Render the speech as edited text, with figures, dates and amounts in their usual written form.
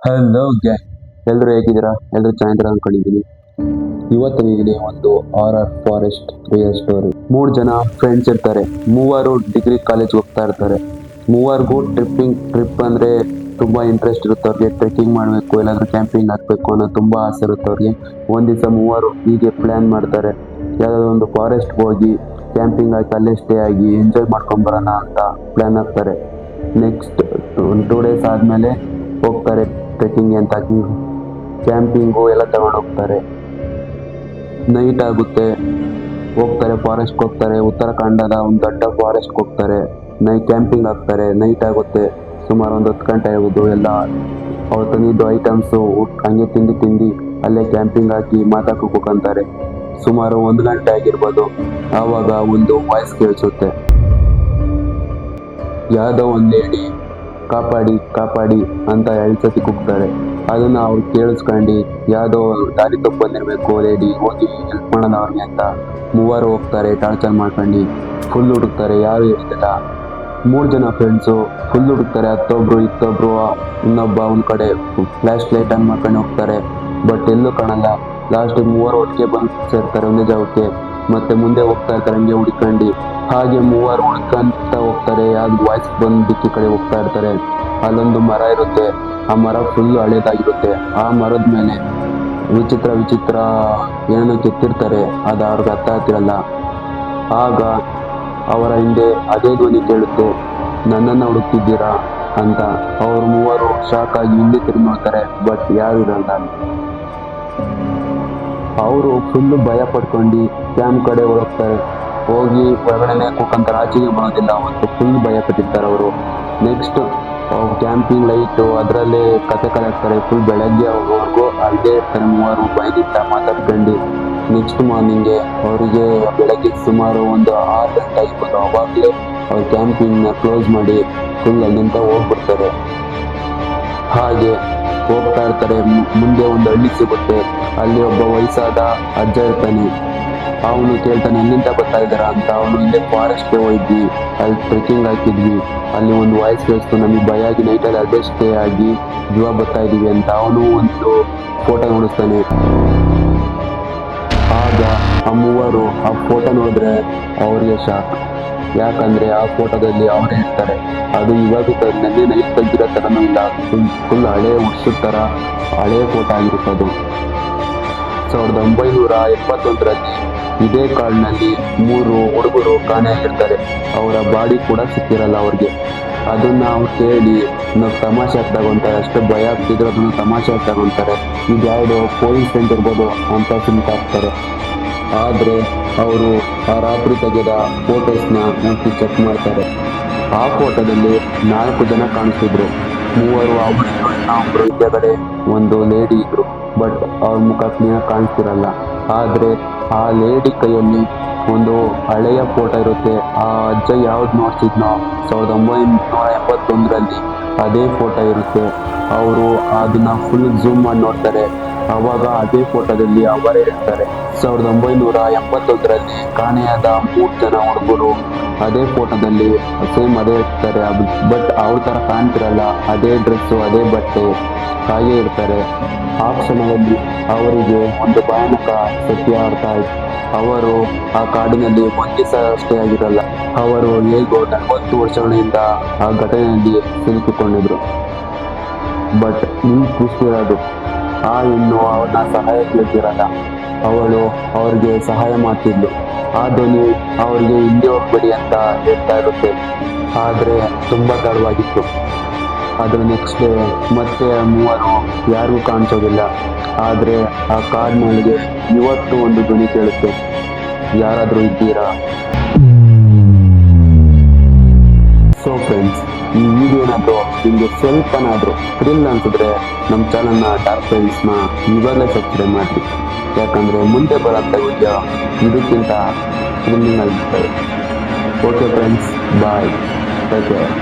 Hello gang, ಎಲ್ಲರೂ ಹೇಗಿದ್ದೀರಾ? ಎಲ್ಲರೂ ಚೆನ್ನಾಗಿದ್ದೀರಾ ಅನ್ಕೊಂಡಿದ್ದೀನಿ. ಇವತ್ತು ನಿಮಗೆ ಒಂದು ಹಾರರ್ ಫಾರೆಸ್ಟ್ ರಿಯಲ್ ಸ್ಟೋರಿ. 3 ಜನ ಫ್ರೆಂಡ್ಸ್ ಇರ್ತಾರೆ. ಮೂವರು ಡಿಗ್ರಿ ಕಾಲೇಜ್ ಹೋಗ್ತಾ ಇರ್ತಾರೆ. ಮೂವರಿಗೂ ಟ್ರಿಪ್ ಅಂದ್ರೆ ತುಂಬಾ ಇಂಟ್ರೆಸ್ಟ್ ಇರುತ್ತೆ ಅವ್ರಿಗೆ. ಟ್ರೆಕ್ಕಿಂಗ್ ಮಾಡಬೇಕು, ಎಲ್ಲಾದ್ರೂ ಕ್ಯಾಂಪಿಂಗ್ ಹಾಕ್ಬೇಕು ಅನ್ನೋ ತುಂಬಾ ಆಸೆ ಇರುತ್ತೆ ಅವ್ರಿಗೆ. ಒಂದ್ ದಿವಸ ಮೂವರು ಹೀಗೆ ಪ್ಲಾನ್ ಮಾಡ್ತಾರೆ, ಯಾವ್ದಾದ್ರು ಒಂದು ಫಾರೆಸ್ಟ್ ಹೋಗಿ ಕ್ಯಾಂಪಿಂಗ್ ಹಾಕಿ ಅಲ್ಲೇ ಸ್ಟೇ ಆಗಿ ಎಂಜಾಯ್ ಮಾಡ್ಕೊಂಡ್ ಬರೋಣ ಅಂತ ಪ್ಲಾನ್ ಹಾಕ್ತಾರೆ. ನೆಕ್ಸ್ಟ್ 2 days ಆದ್ಮೇಲೆ ಹೋಗ್ತಾರೆ ಟ್ರೆಕ್ಕಿಂಗ್ ಅಂತ. ಕ್ಯಾಂಪಿಂಗು ಎಲ್ಲ ತಗೊಂಡು ಹೋಗ್ತಾರೆ. ನೈಟ್ ಆಗುತ್ತೆ, ಹೋಗ್ತಾರೆ ಫಾರೆಸ್ಟ್ ಹೋಗ್ತಾರೆ. ಉತ್ತರಾಖಂಡದ ಒಂದು ದೊಡ್ಡ ಫಾರೆಸ್ಟ್ ಹೋಗ್ತಾರೆ. ನೈಟ್ ಕ್ಯಾಂಪಿಂಗ್ ಹಾಕ್ತಾರೆ. ನೈಟ್ ಆಗುತ್ತೆ, ಸುಮಾರು ಒಂದು 10 ಗಂಟೆ ಆಗೋದು. ಎಲ್ಲ ಅವ್ರು ತಂದಿದ್ದು ಐಟಮ್ಸು ಹಂಗೆ ತಿಂಡಿ ಅಲ್ಲೇ ಕ್ಯಾಂಪಿಂಗ್ ಹಾಕಿ ಮಾತಾಡ್ಕೊಂಡು ಕೂತ್ಕೊಂತಾರೆ. ಸುಮಾರು 1 ಗಂಟೆ ಆಗಿರ್ಬೋದು. ಆವಾಗ ಒಂದು ವಾಯ್ಸ್ ಕೇಳಿಸುತ್ತೆ, ಯಾವುದೋ ಒಂದು ಲೇಡಿ ಕಾಪಾಡಿ ಕಾಪಾಡಿ ಅಂತ 2 ಸತಿ ಕೂಗ್ತಾರೆ. ಅದನ್ನ ಅವ್ರು ಕೇಳಿಸ್ಕೊಂಡು ಯಾವುದೋ ದಾರಿ ತಪ್ಪು ಬಂದಿರ್ಬೇಕು ಲೇಡಿ, ಹೋಗಿ ಹೆಲ್ಪ್ ಮಾಡೋಣ ಅವ್ರಿಗೆ ಅಂತ ಮೂವರು ಹೋಗ್ತಾರೆ. ಟಾರ್ಚರ್ ಮಾಡ್ಕೊಂಡು ಫುಲ್ ಹುಡುಕ್ತಾರೆ, ಯಾರು ಇರ್ತಿಲ್ಲ. 3 ಜನ ಫ್ರೆಂಡ್ಸು ಫುಲ್ ಹುಡುಕ್ತಾರೆ. ಹತ್ತೊಬ್ರು ಇತ್ತೊಬ್ರು, ಇನ್ನೊಬ್ಬ ಒಂದ್ ಕಡೆ ಫ್ಲಾಶ್ ಲೈಟ್ ಆನ್ ಮಾಡ್ಕೊಂಡು ಹೋಗ್ತಾರೆ. ಬಟ್ ಎಲ್ಲೂ ಕಾಣಲ್ಲ. ಲಾಸ್ಟಿಗೆ ಮೂವರು ಒಟ್ಟಿಗೆ ಬಂದು ಸೇರ್ತಾರೆ ಒಂದೇ ಜಾಗಕ್ಕೆ. ಮತ್ತೆ ಮುಂದೆ ಹೋಗ್ತಾ ಇರ್ತಾರೆ ಹಂಗೆ ಹುಡ್ಕೊಂಡು. ಹಾಗೆ ಮೂವರು ಹುಡ್ಕಂತ ಹೋಗ್ತಾರೆ. ಯಾವ್ದು ವಾಯ್ಸ್ ಬಂದು ದಿಕ್ಕಿ ಕಡೆ ಹೋಗ್ತಾ ಇರ್ತಾರೆ. ಅಲ್ಲೊಂದು ಮರ ಇರುತ್ತೆ. ಆ ಮರ ಫುಲ್ ಹಳೇದಾಗಿರುತ್ತೆ. ಆ ಮರದ ಮೇಲೆ ವಿಚಿತ್ರ ಏನೋ ಕೆತ್ತಿರ್ತಾರೆ. ಅದು ಅವ್ರಿಗೆ ಅರ್ಥ ಆಗ್ತಿರಲ್ಲ. ಆಗ ಅವರ ಹಿಂದೆ ಅದೇ ಧ್ವನಿ ಕೇಳುತ್ತೆ, ನನ್ನನ್ನು ಹುಡುಕ್ತಿದ್ದೀರಾ ಅಂತ. ಅವ್ರು ಮೂವರು ಶಾಕ್ ಆಗಿ ಹಿಂದೆ ತಿರುಗಿ ನೋಡ್ತಾರೆ, ಬಟ್ ಯಾರು ಇರಲ್ಲ. ಅವರು ಫುಲ್ಲು ಭಯ ಪಡ್ಕೊಂಡು ಕ್ಯಾಂಪ್ ಕಡೆ ಹೋಗ್ತಾರೆ. ಹೋಗಿ ಹೊರಗಡೆನೆ ಕೂಕಂತಾರೆ, ಆಚೆಗೆ ಬರೋದಿಲ್ಲ. ಅವತ್ತು ಫುಲ್ ಭಯ ಪಟ್ಟಿರ್ತಾರೆ ಅವರು. ನೆಕ್ಸ್ಟ್ ಕ್ಯಾಂಪಿಂಗ್ ಲೈಟು ಅದರಲ್ಲೇ ಕತೆ ಕಲಿಸ್ತಾರೆ. ಫುಲ್ ಬೆಳಗ್ಗೆ ಹೋಗೋವರೆಗೂ ಅಲ್ಲೇ ಇರ್ತಾರೆ ಮೂವರು ಭಯದಿಂದ ಮಾತಾಡ್ಕೊಂಡು. ನೆಕ್ಸ್ಟ್ ಮಾರ್ನಿಂಗ್ಗೆ ಅವರಿಗೆ ಬೆಳಗ್ಗೆ ಸುಮಾರು ಒಂದು 6 ಗಂಟೆ ಆಗಿರ್ಬೋದು. ಅವಾಗಲೇ ಅವ್ರು ಕ್ಯಾಂಪಿಂಗ್ನ ಕ್ಲೋಸ್ ಮಾಡಿ ಫುಲ್ ಅಲ್ಲಿಂದ ಹೋಗ್ಬಿಡ್ತಾರೆ. ಹಾಗೆ ಹೋಗ್ತಾ ಇರ್ತಾರೆ. ಮುಂದೆ ಒಂದು ಹಳ್ಳಿ ಸಿಗುತ್ತೆ. ಅಲ್ಲಿ ಒಬ್ಬ ವಯಸ್ಸಾದ ಅಜ್ಜ ಇರ್ತಾನೆ. ಅವನು ಕೇಳ್ತಾನೆ, ಎಲ್ಲಿಂದ ಬರ್ತಾ ಇದ್ದಾರಾ ಅಂತ. ಅವನು ಇಲ್ಲೇ ಫಾರೆಸ್ಟ್ಗೆ ಹೋಗಿದ್ವಿ, ಅಲ್ಲಿ ಟ್ರೆಕ್ಕಿಂಗ್ ಹಾಕಿದ್ವಿ, ಅಲ್ಲಿ ಒಂದು ವಾಯ್ಸ್ ಕೇಳಿಸ್ತು, ನಮಗೆ ಭಯ ಆಗಿ ನೈಟಲ್ಲಿ ಅಲ್ಲೇ ಸ್ಟೇ ಆಗಿ ಇವಾಗ ಬರ್ತಾ ಇದೀವಿ ಅಂತ. ಅವನು ಒಂದು ಫೋಟೋ ನೋಡಿಸ್ತಾನೆ. ಆಗ ಆ ಮೂವರು ಆ ಫೋಟೋ ನೋಡಿದ್ರೆ ಅವ್ರಿಗೆ ಶಾಕ್. ಯಾಕಂದ್ರೆ ಆ ಫೋಟೋದಲ್ಲಿ ಅವರೇ ಇರ್ತಾರೆ. ಅದು ಇವಾಗ ನೆನ್ನೆ ನೈಟ್ ತೆಗ್ದಿರೋ ಥರನೂ ಇಲ್ಲ. ಫುಲ್ ಹಳೆ ವರ್ಷದ ಥರ ಹಳೆ ಫೋಟೋ ಆಗಿರುತ್ತದು. 1971ರಲ್ಲಿ ಇದೇ ಕಾಡಿನಲ್ಲಿ 3 ಹುಡುಗರು ಕಾಣೆಯಾಗಿರ್ತಾರೆ. ಅವರ ಬಾಡಿ ಕೂಡ ಸಿಕ್ಕಿರಲ್ಲ ಅವ್ರಿಗೆ. ಅದನ್ನ ಅವ್ರು ಕೇಳಿ ನಾವು ತಮಾಷೆ ತಗೊಂತಾರೆ. ಅಷ್ಟು ಭಯ ಆಗ್ತಿದ್ರು ಅದನ್ನು ತಮಾಷೆ ತಗೊಂತಾರೆ. ಇದು ಯಾವುದೋ ಪೊಲೀಸ್ ಇರ್ಬೋದು ಅಂತ ಸಿಂತಾಗ್ತಾರೆ. ಆದರೆ ಅವರು ಆ ರಾತ್ರಿ ತೆಗೆದ ಫೋಟೋಸ್ನ ಮುಟ್ಟಿ ಚೆಕ್ ಮಾಡ್ತಾರೆ. ಆ ಫೋಟೋದಲ್ಲಿ 4 ಜನ ಕಾಣಿಸ್ತಿದ್ರು. 3 ಒಬ್ರು ಇದ್ದಗಡೆ ಒಂದು ಲೇಡಿ ಇದ್ರು. ಬಟ್ ಅವ್ರ ಮುಖ ಕ್ಲಿಯರ್ ಕಾಣಿಸ್ತಿರಲ್ಲ. ಆದರೆ ಆ ಲೇಡಿ ಕೈಯಲ್ಲಿ ಒಂದು ಹಳೆಯ ಫೋಟೋ ಇರುತ್ತೆ. ಆ ಅಜ್ಜ ಯಾವ್ದು ನೋಡ್ತಿದ್ನೋ 1971ರಲ್ಲಿ ಅದೇ ಫೋಟೋ ಇರುತ್ತೆ. ಅವರು ಅದನ್ನ ಫುಲ್ ಝೂಮ್ ಮಾಡಿ ನೋಡ್ತಾರೆ. ಅವಾಗ ಅದೇ ಫೋಟೋದಲ್ಲಿ ಅವರೇ ಇರ್ತಾರೆ. 1971ರಲ್ಲಿ ಕಾಣೆಯಾದ 3 ಜನ ಹುಡುಗರು ಅದೇ ಫೋಟೋದಲ್ಲಿ ಸೇಮ್ ಅದೇ ಇರ್ತಾರೆ. ಬಟ್ ಅವ್ರ ಥರ ಕಾಣ್ತಿರಲ್ಲ. ಅದೇ ಡ್ರೆಸ್ಸು, ಅದೇ ಬಟ್ಟೆ, ಹಾಗೆ ಇರ್ತಾರೆ. ಆ ಕ್ಷಣದಲ್ಲಿ ಅವರಿಗೆ ಒಂದು ಭಯಾನಕ ಸತ್ಯ ಅರ್ಥ ಆಯ್ತು. ಅವರು ಆ ಕಾಡಿನಲ್ಲಿ 1 ದಿವಸ ಅಷ್ಟೇ ಆಗಿರಲ್ಲ. ಅವರು ಹೇಗೋ 40 ವರ್ಷಗಳಿಂದ ಆ ಘಟನೆಯಲ್ಲಿ ಸಿಲುಕಿಕೊಂಡಿದ್ರು. ಬಟ್ ನಿಮ್ಗೆ ಖುಷಿರೋದು, ಆ ಹೆಣ್ಣು ಅವ್ರನ್ನ ಸಹಾಯ ಕೇಳ್ತಿರಲ್ಲ. ಅವಳು ಅವ್ರಿಗೆ ಸಹಾಯ ಮಾಡ್ತಿದ್ಲು. ಆ ಧ್ವನಿ ಅವ್ರಿಗೆ ಹಿಂದೆ ಹೋಗ್ಬೇಡಿ ಅಂತ ಹೇಳ್ತಾ ಇರುತ್ತೆ. ಆದರೆ ತುಂಬಾ ತಡವಾಗಿತ್ತು. ಅದ್ರ ನೆಕ್ಸ್ಟ್ ಡೇ ಮತ್ತೆ 3 ಯಾರಿಗೂ ಕಾಣಿಸೋದಿಲ್ಲ. ಆದರೆ ಆ ಕಾಡಿನೊಳಗೆ ಇವತ್ತು ಒಂದು ಧ್ವನಿ ಕೇಳುತ್ತೆ, ಯಾರಾದರೂ ಇದ್ದೀರಾ? ಸೊ ಫ್ರೆಂಡ್ಸ್, ಈ ವಿಡಿಯೋ ಏನಾದರೂ ನಿಮಗೆ ಸ್ವಲ್ಪನಾದರೂ ಥ್ರಿಲ್ ಅನ್ಸಿದ್ರೆ ನಮ್ಮ ಚಾನಲ್ನ ಡಾರ್ಕ್ ಫ್ರೆಂಡ್ಸ್ನ ಇವಾಗಲೇ ಸಬ್ಸ್ಕ್ರೈಬ್ ಮಾಡಿ. ಯಾಕಂದರೆ ಮುಂದೆ ಬರೋಂಥ ವಿಡಿಯೋ ಇದಕ್ಕಿಂತ ಥ್ರಿಲ್ಲಿಂಗ್ ಆಗಿರ್ತದೆ. ಓಕೆ ಫ್ರೆಂಡ್ಸ್, ಬಾಯ್, ಟೇಕ್ ಕೇರ್.